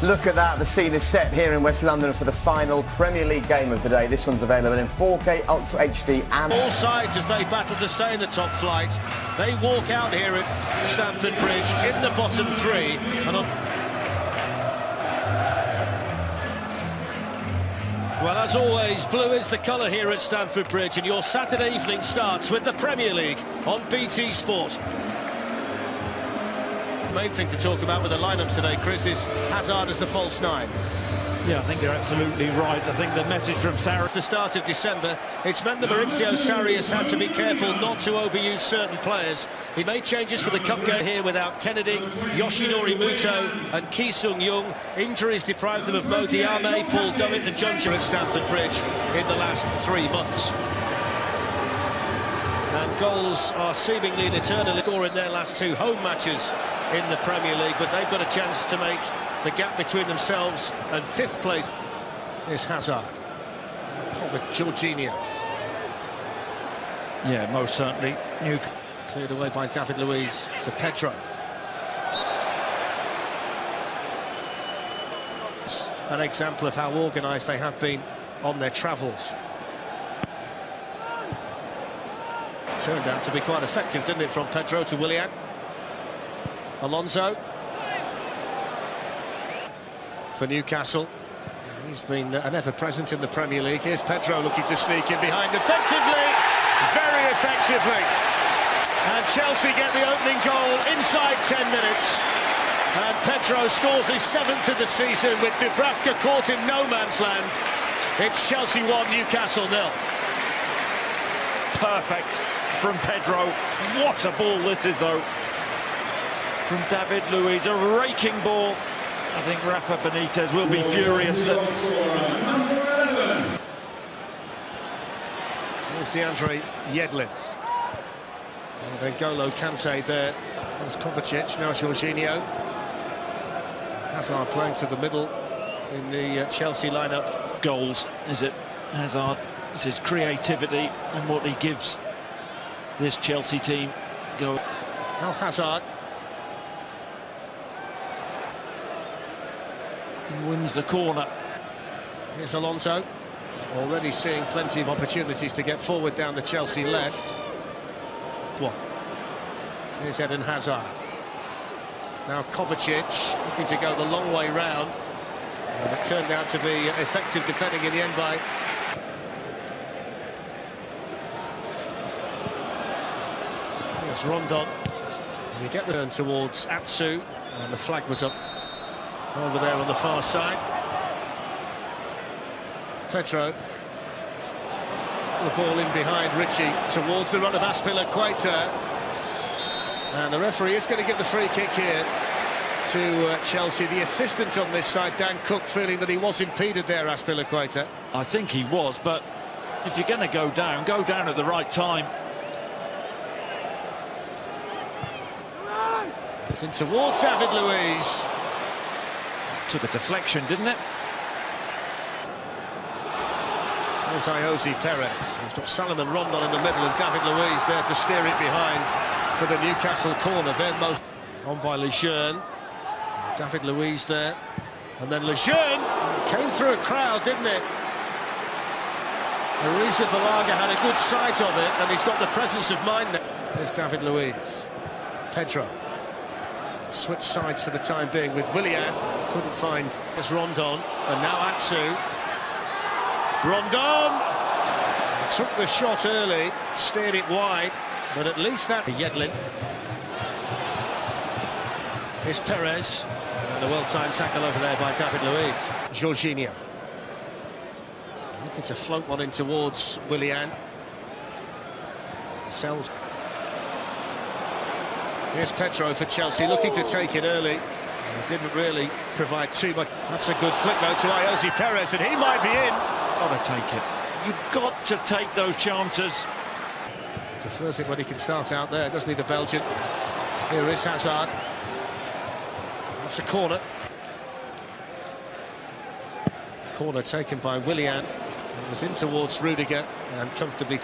Look at that, the scene is set here in West London for the final Premier League game of the day. This one's available in 4K Ultra HD and... All sides as they battle to stay in the top flight. They walk out here at Stamford Bridge in the bottom three. And well, as always, blue is the colour here at Stamford Bridge, and your Saturday evening starts with the Premier League on BT Sport. The main thing to talk about with the lineups today, Chris, is Hazard as the false nine. Yeah, I think you're absolutely right. I think the message from Sarri... It's the start of December. It's meant that Maurizio Sarri has had to be careful not to overuse certain players. He made changes for the cup game here without Kennedy, Yoshinori Muto and Ki Sung-young. Injuries deprived them of Mo Diame, Paul Dummett and John at Stamford Bridge in the last 3 months. And goals are seemingly an eternal score in their last 2 home matches in the Premier League, but they've got a chance to make the gap between themselves and 5th place is Hazard. Jorginho. Yeah, most certainly. Cleared away by David Luiz to Pedro. An example of how organised they have been on their travels. Turned out to be quite effective, didn't it, from Pedro to Willian. Alonso. For Newcastle. He's been an ever-present in the Premier League. Here's Pedro looking to sneak in behind effectively, very effectively. And Chelsea get the opening goal inside 10 minutes. And Pedro scores his 7th of the season with Dubravka caught in no man's land. It's Chelsea 1, Newcastle 0. Perfect from Pedro. What a ball this is, though. From David Luiz, a raking ball. I think Rafa Benitez will be furious. There's DeAndre Yedlin. And then N'Golo Kante there. There's Kovacic, now Jorginho. Hazard playing to the middle in the Chelsea lineup. Goals, is it Hazard? It's his creativity and what he gives this Chelsea team. Go. Now Hazard. Wins the corner. Here's Alonso, already seeing plenty of opportunities to get forward down the Chelsea left. Here's Eden Hazard. Now Kovacic looking to go the long way round. And it turned out to be effective defending in the end by... Here's Rondon. And you get the turn towards Atsu, and the flag was up over there on the far side. Pedro. The ball in behind Richie towards the run of Azpilicueta. And the referee is going to give the free kick here to Chelsea. The assistant on this side, Dan Cook, feeling that he was impeded there, Azpilicueta. I think he was, but if you're going to go down at the right time. It's in towards David Luiz. Took a deflection, didn't it? There's Ayoze Perez. He's got Salomon Rondon in the middle and David Luiz there to steer it behind for the Newcastle corner. Then most on by Lejeune. David Luiz there. And then Lejeune came through a crowd, didn't it? Arrizabalaga had a good sight of it, and he's got the presence of mind there. There's David Luiz. Pedro. Switch sides for the time being with Willian. Couldn't find his Rondon, and now Atsu. Rondon took the shot early, steered it wide, but at least that... Yedlin. Here's Perez, and a well-timed tackle over there by David Luiz. Jorginho. Looking to float one in towards Willian. Sells. Here's Pedro for Chelsea, looking to take it early. Didn't really provide too much. That's a good flick though to Ayoze Perez, and he might be in. Got to take it. You've got to take those chances. Prefers it when he can start out there, doesn't he, the Belgian? Here is Hazard. That's a corner. Corner taken by Willian. It was in towards Rudiger and comfortably.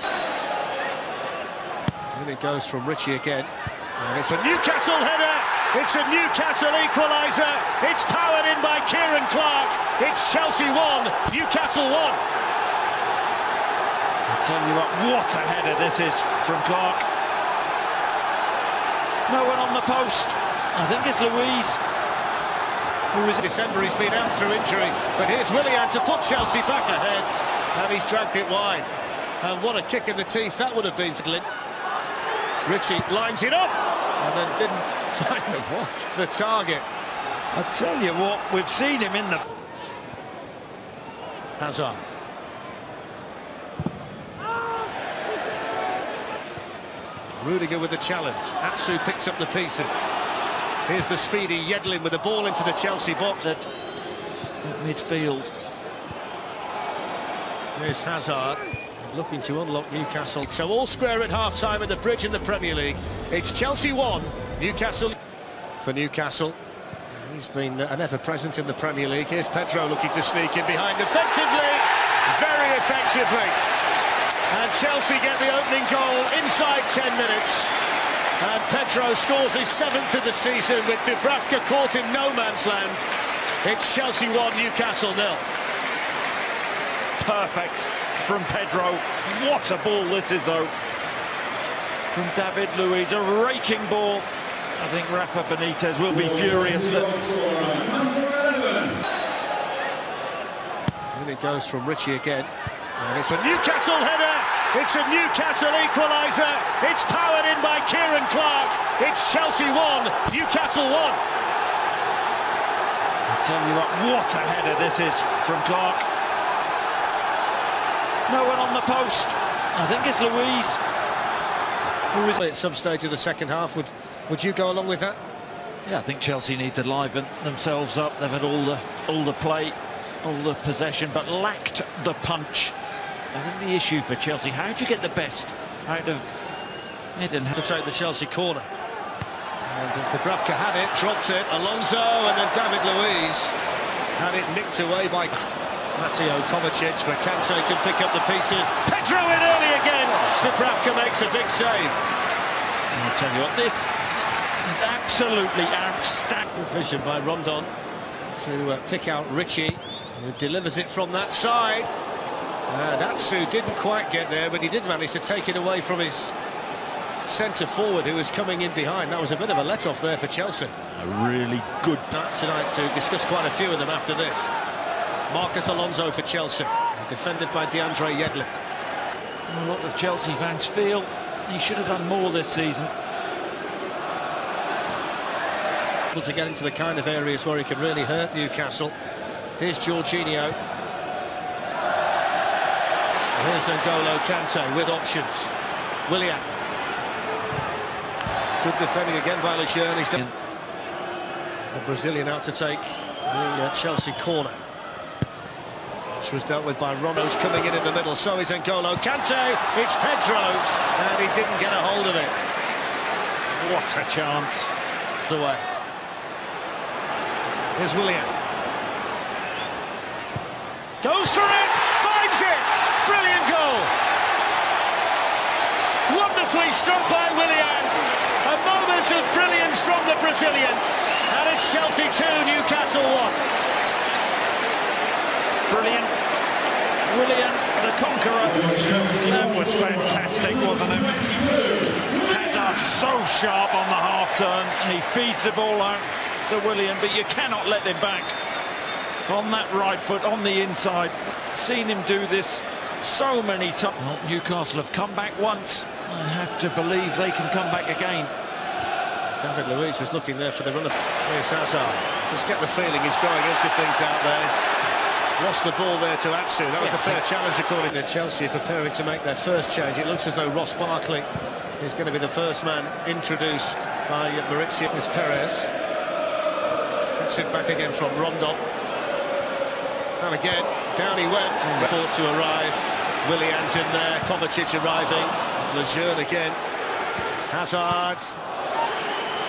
And it goes from Richie again. And it's a Newcastle header. It's a Newcastle equaliser. It's powered in by Kieran Clark. It's Chelsea 1, Newcastle 1. I tell you what a header this is from Clark. No one on the post. I think it's Luiz. Who was in December, he's been out through injury. But here's Willian to put Chelsea back ahead. And he's dragged it wide. And what a kick in the teeth that would have been for Lynn. Ritchie lines it up and then didn't find the target. I tell you what, we've seen him in the... Hazard. Rudiger with the challenge. Atsu picks up the pieces. Here's the speedy Yedlin with the ball into the Chelsea box at midfield. Here's Hazard looking to unlock Newcastle. So all square at half-time at the Bridge in the Premier League. It's Chelsea 1, Newcastle. For Newcastle, he's been an ever-present in the Premier League. Here's Pedro looking to sneak in behind effectively, very effectively. And Chelsea get the opening goal inside 10 minutes. And Pedro scores his 7th of the season with Dubravka caught in no man's land. It's Chelsea 1, Newcastle 0. Perfect from Pedro. What a ball this is, though. From David Luiz, a raking ball. I think Rafa Benitez will be furious. And it goes from Ritchie again. And it's a Newcastle header. It's a Newcastle equaliser. It's powered in by Kieran Clark. It's Chelsea 1, Newcastle 1. I tell you what a header this is from Clark. No one on the post. I think it's Luiz. Who is at some stage of the second half? Would you go along with that? Yeah, I think Chelsea need to liven themselves up. They've had all the play, all the possession, but lacked the punch. I think the issue for Chelsea, how do you get the best out of Eden? To take the Chelsea corner. And Dubravka had it, dropped it, Alonso, and then David Luiz had it nicked away by Mateo Kovacic, but Kante can pick up the pieces. Pedro in early again. Dubravka makes a big save. And I'll tell you what, this is absolutely outstanding. Vision by Rondon to pick out Ritchie, who delivers it from that side. Atsu didn't quite get there, but he did manage to take it away from his centre-forward, who was coming in behind. That was a bit of a let-off there for Chelsea. A really good night tonight to discuss quite a few of them after this. Marcus Alonso for Chelsea, defended by DeAndre Yedlin. A lot of Chelsea fans feel he should have done more this season. Able to get into the kind of areas where he can really hurt Newcastle. Here's Jorginho. Here's N'Golo Kante with options. Willian. Good defending again by Lejeune. He's done. The Brazilian out to take the Chelsea corner. This was dealt with by Ronaldo's coming in the middle. So is N'Golo Kante. It's Pedro, and he didn't get a hold of it. What a chance. Away. Here's Willian. Goes for it. Finds it. Brilliant goal. Wonderfully struck by Willian. A moment of brilliance from the Brazilian. And it's Chelsea 2, Newcastle 1. Brilliant. Willian, the conqueror. That was fantastic, wasn't it? Hazard so sharp on the half turn, and he feeds the ball out to Willian, but you cannot let him back. On that right foot, on the inside. Seen him do this so many times. Well, Newcastle have come back once. I have to believe they can come back again. David Luiz was looking there for the run of... Here's Hazard. Just get the feeling he's going into things out there. He's lost the ball there to Atsu. That was a fair challenge according to Chelsea, preparing to make their first change. It looks as though Ross Barkley is going to be the first man introduced by Maurizio. It's Perez. That's it back again from Rondon. And again, down he went. Thought to arrive. Willian's in there. Kovacic arriving. Lejeune again. Hazard.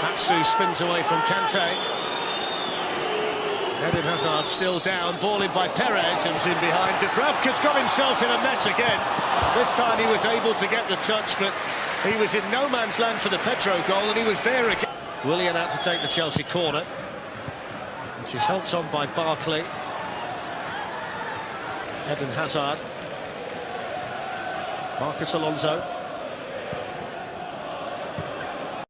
Atsu spins away from Kante. Eden Hazard still down. Ball in by Perez, who's in behind. Dubravka's got himself in a mess again. This time he was able to get the touch, but he was in no man's land for the Pedro goal, and he was there again. Willian out to take the Chelsea corner, which is helped on by Barkley. Eden Hazard. Marcus Alonso.